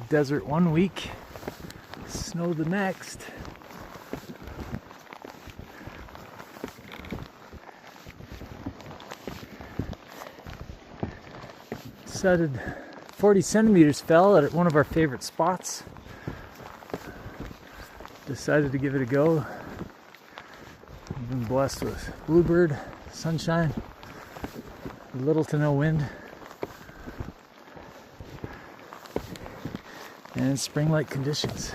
desert one week, snow the next. Decided 40 centimeters fell at one of our favorite spots. Decided to give it a go. I've been blessed with bluebird, sunshine, little to no wind, and spring-like conditions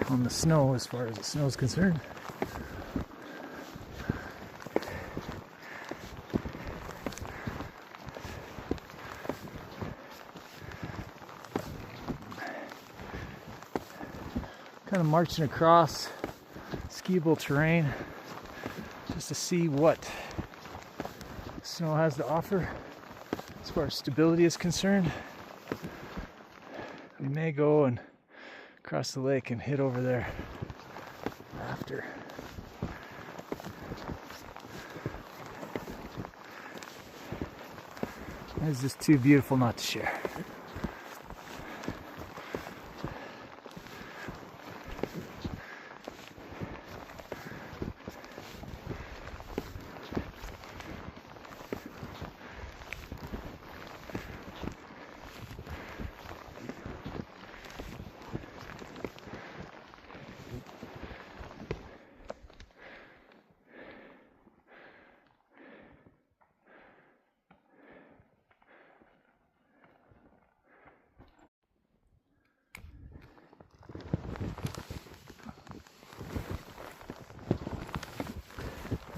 on the snow as far as the snow is concerned. Kind of marching across skiable terrain just to see what snow has to offer as far as stability is concerned. We may go and cross the lake and hit over there after. It's just too beautiful not to share.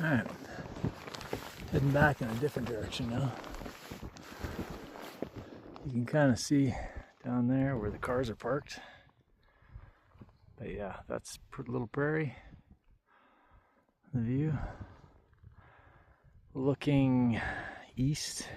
Alright, heading back in a different direction now. You can kind of see down there where the cars are parked. But yeah, that's a little prairie. The view. Looking east.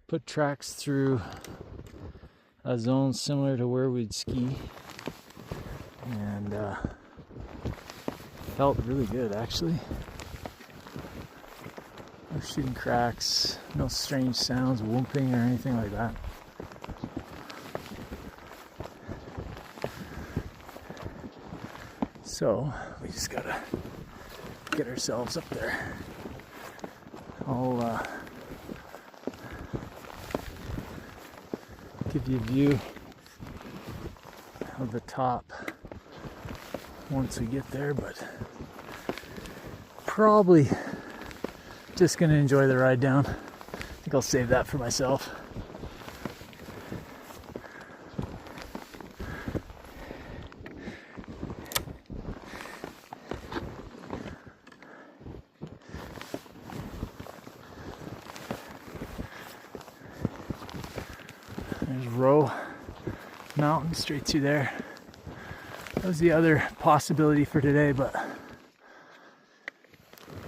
Put tracks through a zone similar to where we'd ski, and felt really good actually. No shooting cracks, no strange sounds, whooping or anything like that. So we just gotta get ourselves up there. I'll give you a view of the top once we get there, but probably just gonna enjoy the ride down. I think I'll save that for myself. There's Row Mountain straight through there. That was the other possibility for today, but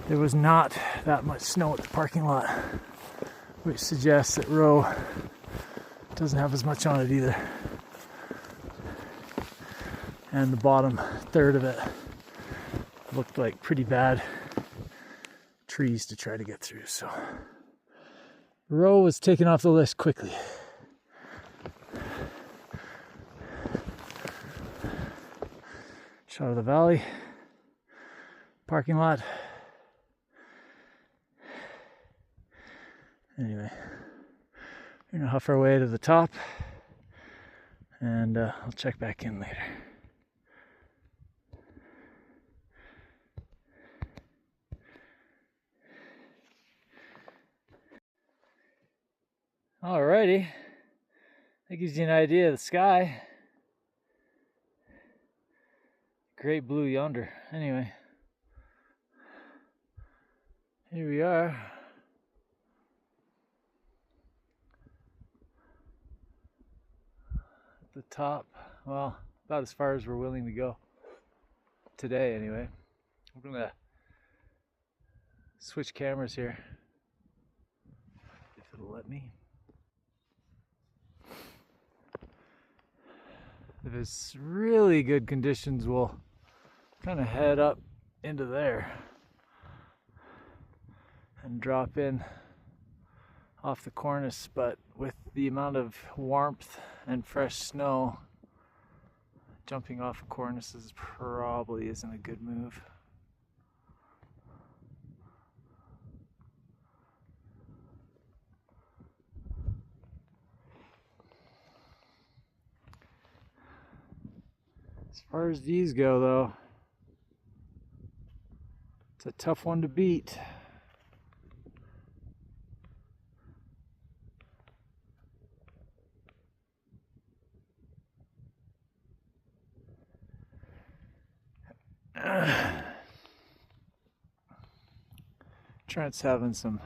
there was not that much snow at the parking lot, which suggests that Row doesn't have as much on it either. And the bottom third of it looked like pretty bad trees to try to get through, so Row was taken off the list quickly. Shot of the valley, parking lot. Anyway, we know how far away to the top, and I'll check back in later. Alrighty, that gives you an idea of the sky. Great blue yonder. Anyway, here we are. At the top. Well, about as far as we're willing to go. Today, anyway. I'm gonna switch cameras here. If it'll let me. If it's really good conditions, we'll kind of head up into there and drop in off the cornice, but with the amount of warmth and fresh snow, jumping off of cornices probably isn't a good move. As far as these go, though, it's a tough one to beat. Trent's having some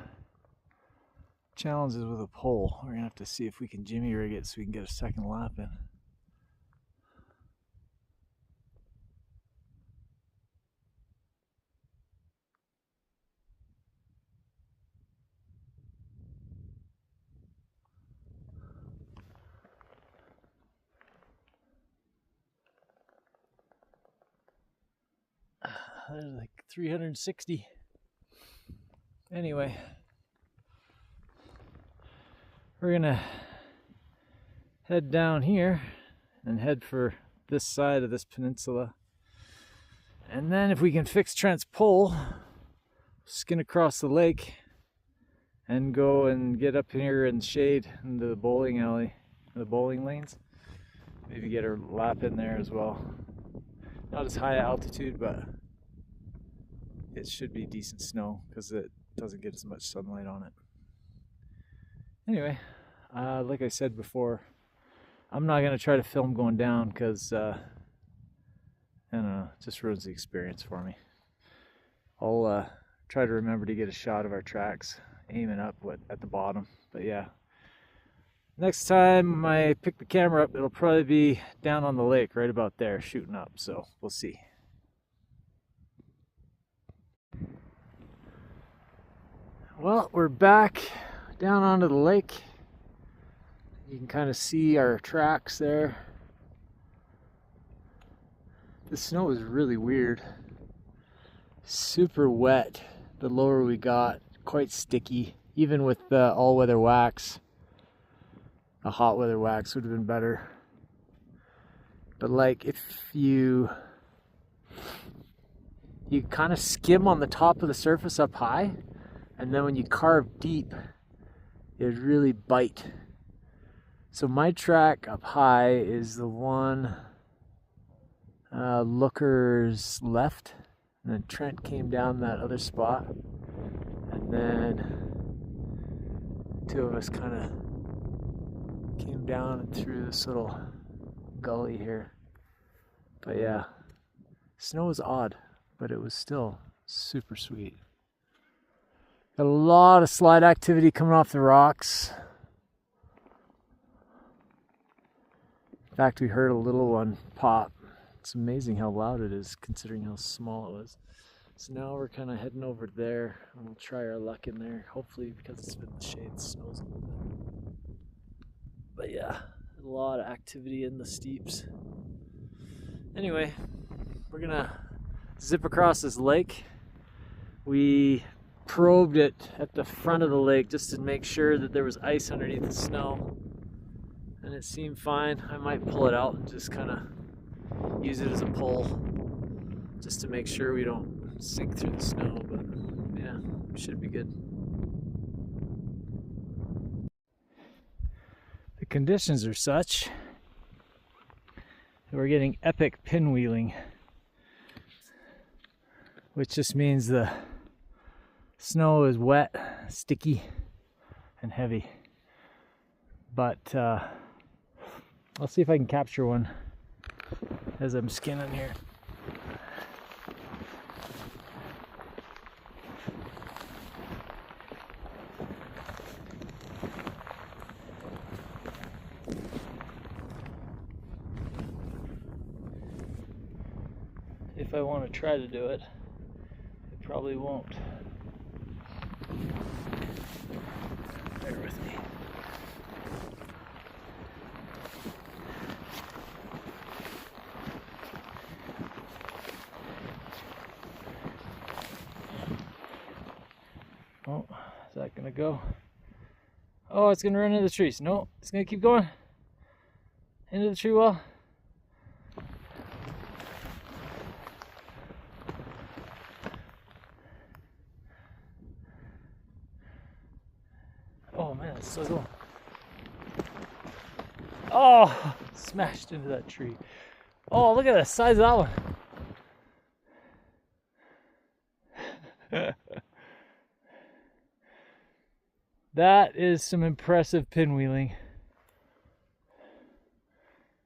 challenges with a pole. We're gonna have to see if we can jimmy rig it so we can get a second lap in. There's like 360. Anyway, we're gonna head down here and head for this side of this peninsula. And then if we can fix Trent's pole, skin across the lake and go and get up here in shade into the bowling alley, the bowling lanes. Maybe get a lap in there as well. Not as high altitude, but it should be decent snow because it doesn't get as much sunlight on it. Anyway, like I said before, I'm not going to try to film going down because I don't know, it just ruins the experience for me. I'll try to remember to get a shot of our tracks aiming up at the bottom. But yeah, next time I pick the camera up, it'll probably be down on the lake right about there shooting up, so we'll see. Well, we're back down onto the lake. You can kind of see our tracks there. The snow is really weird. Super wet the lower we got, quite sticky. Even with the all-weather wax, a hot weather wax would have been better. But like if you kind of skim on the top of the surface up high, and then when you carve deep, it really bite. So my track up high is the one Looker's left, and then Trent came down that other spot, and then two of us kind of came down and through this little gully here. But yeah, snow was odd, but it was still super sweet. Got a lot of slide activity coming off the rocks. In fact, we heard a little one pop. It's amazing how loud it is considering how small it was. So now we're kind of heading over there and we'll try our luck in there. Hopefully, because it's been in the shade, it snows a little bit. But yeah, a lot of activity in the steeps. Anyway, we're gonna zip across this lake. We probed it at the front of the lake just to make sure that there was ice underneath the snow, and it seemed fine. I might pull it out and just kind of use it as a pole just to make sure we don't sink through the snow, but yeah, should be good. The conditions are such that we're getting epic pinwheeling, which just means the snow is wet, sticky, and heavy. But I'll see if I can capture one as I'm skinning here. If I want to try to do it, it probably won't. Bear with me. gonna go. Oh, it's gonna run into the trees. No, it's gonna keep going into the tree wall. Oh man, it's still going. Oh, smashed into that tree. Oh, look at the size of that one. That is some impressive pinwheeling.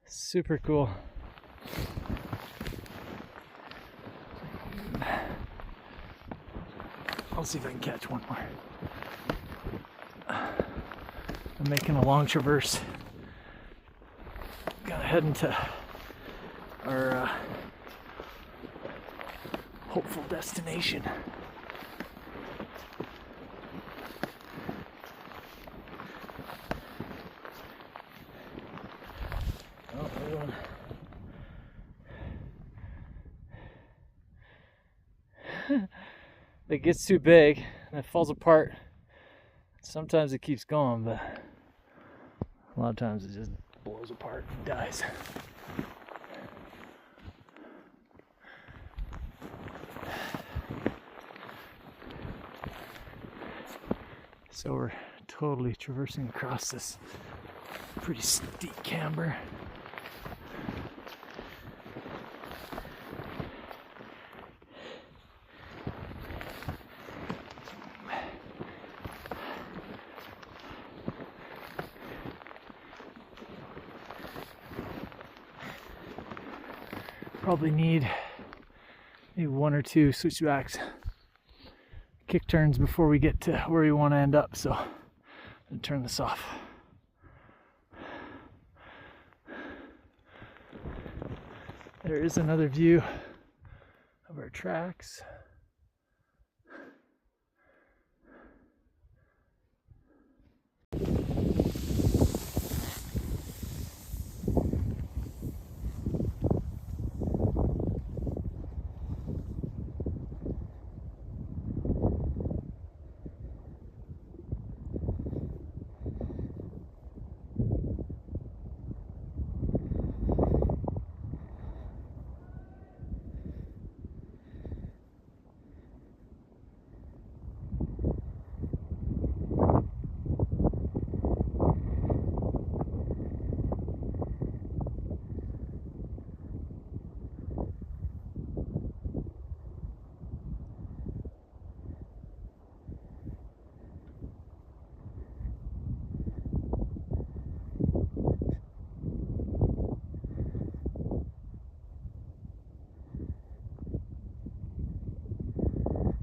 Super cool. I'll see if I can catch one more. I'm making a long traverse. Gonna head into our hopeful destination. Oh, there's one. It gets too big and it falls apart. Sometimes it keeps going, but a lot of times it just blows apart and dies. So we're totally traversing across this pretty steep camber. Probably need maybe one or two switchbacks, kick turns before we get to where we want to end up. So I'm gonna turn this off. There is another view of our tracks.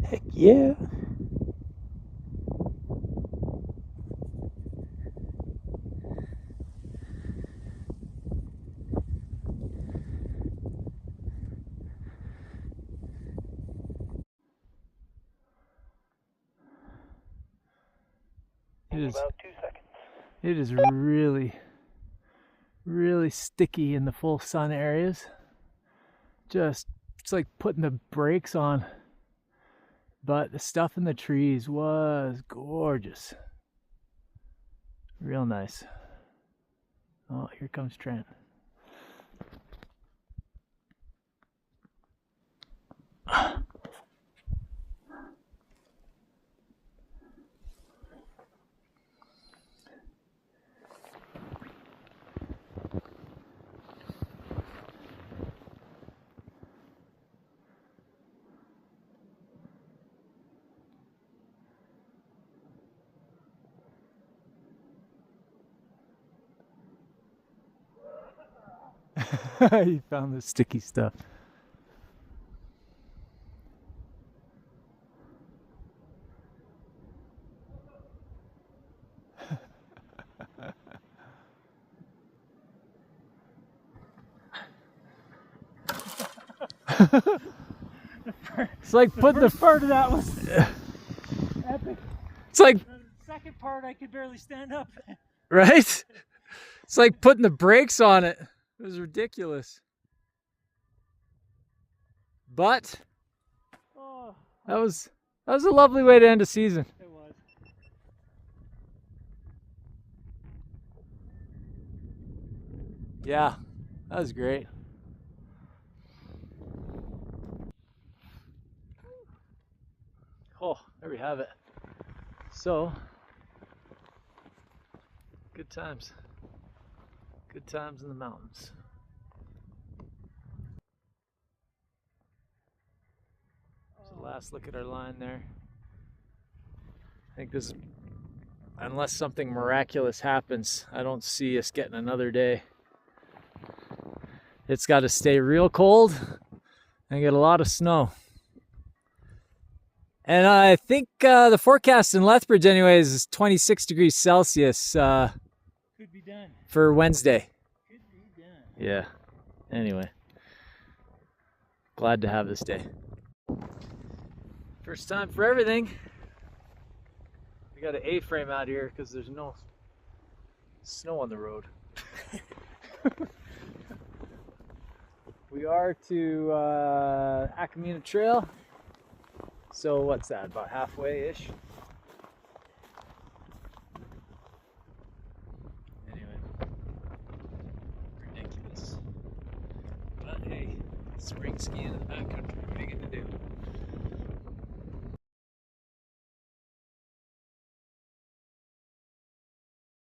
Heck yeah. About 2 seconds. It is really sticky in the full sun areas. Just, it's like putting the brakes on. But the stuff in the trees was gorgeous. Real nice. Oh, here comes Trent. He found the sticky stuff. It's like putting the Part of that was epic. It's like, The second part, I could barely stand up. right? It's like putting the brakes on it. It was ridiculous. But Oh, that was a lovely way to end a season. it was. Yeah, that was great. Oh, there we have it. So, good times. Good times in the mountains. So last look at our line there. I think this is, unless something miraculous happens, I don't see us getting another day. It's got to stay real cold and get a lot of snow. And I think the forecast in Lethbridge anyways is 26 degrees Celsius Could be done. for Wednesday. Could be done. Yeah. Anyway. Glad to have this day. First time for everything. We got an A-frame out here because there's no snow on the road. We are to Acamina Trail. So what's that, about halfway-ish? Anyway, ridiculous. But hey, spring skiing in the backcountry, what are you gonna do?